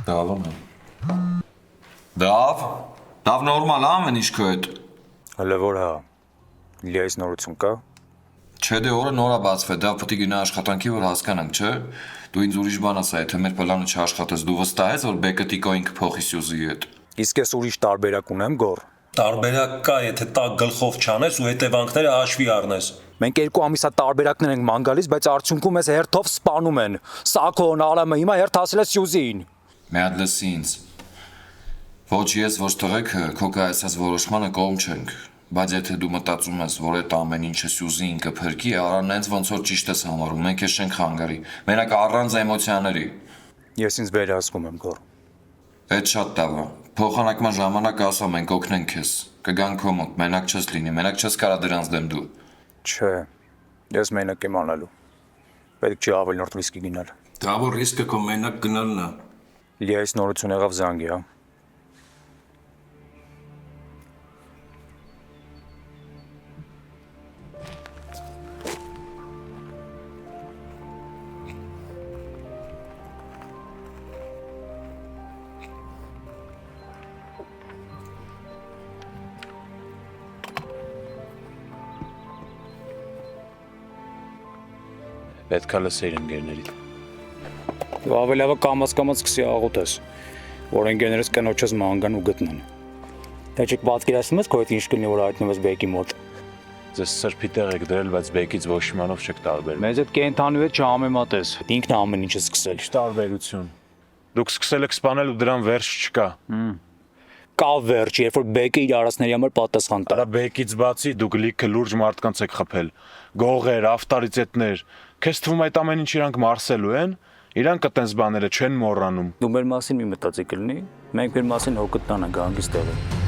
Դավն է։ Դավ նորմալ ամեն ինչ քո հետ։ Հələ որ հա։ Լիայից նորություն կա։ Չէ դե օրը նորա բացվե, դա պետք է գնա աշխատանքի, որ հասկանանք, չէ։ Դու ինձ ուրիշ բան ասա, եթե մեր պլանը չաշխատես, դու վստահ ես, որ բեկը տիկոին կփոխի Սյուզիի հետ։ Իսկ ես ուրիշ տարբերակ ունեմ գոր։ Տարբերակ կա, եթե տակ գլխով չանես ու հետևանքները հաշվի առնես։ Մենք 2 ամիսա տարբերակներ ենք ման գալիս, բայց արդյունքում մեզ հերթով սպանում են։ Սակոն Ալամը հիմա հերթ ասել է Սյուզին։ Մի հատ լսի ինձ։ Ոչ ես, ոչ տղեկը քո կայացած որոշմանը կողմ չենք, բայց եթե դու մտածում ես, որ այդ ամեն ինչը Սյուզին կփրկի, առան հենց ոնց որ ճիշտ ես համարում, մենք ես չենք խանգարի։ Մենակ առանց էմոցիաների։ Ես ինձ վերահսկում եմ գոր։ Այդ շատ լավ է։ Փոխանակման ժամանակ ասա մենք օգնենք քեզ։ Կգան քո մոտ, մենակ չես լինի, մենակ չես կարա դրանց դեմ դու։ Չէ։ Ես մենակ եմ անելու։ Պետք չի ավելորդ ռիսկի գնալ։ Դա որ ռիսկը քո մենակ գնալն է։ Լիայից նորություն եղավ զանգի, հա։ Պետք է լսեիր ընկերներիդ։ Դու ավելի լավ կամաց սկսի աղոթես, որ ընկերներս կնոջս ման գան ու գտնեն։ Դա չեք պատկերացնում ես, քո հետ ինչ կլինի, որ հայտնվես բեկի մոտ։ Ձեզ սրբի տեղ եք դրել, բայց բեկից ոչ իմանով չեք տարբերվում։ Մեզ այդ կենթանու հետ չհամեմատես։ Ինքն է ամեն ինչը սկսել։ Ինչ տարբերություն։ Դուք սկսել եք սպանել ու դրան վերջ չկա։ Կա վերջ, երբ որ բեկը իր արածների համար պատասխան տա։ Արա բեկից բացի դուք լիքը լուրջ մարդկանց եք խփել։ Գողեր, ավտորիտետներ։ Քեզ թվում այդ ամեն ինչ իրանք մարսելու են։ Իրանք այտենց բաները չեն մոռանում։ Դու մեր մասին մի մտածի կլինի, մենք մեր մասին հոգ կտանանք հանգիստ տեղը։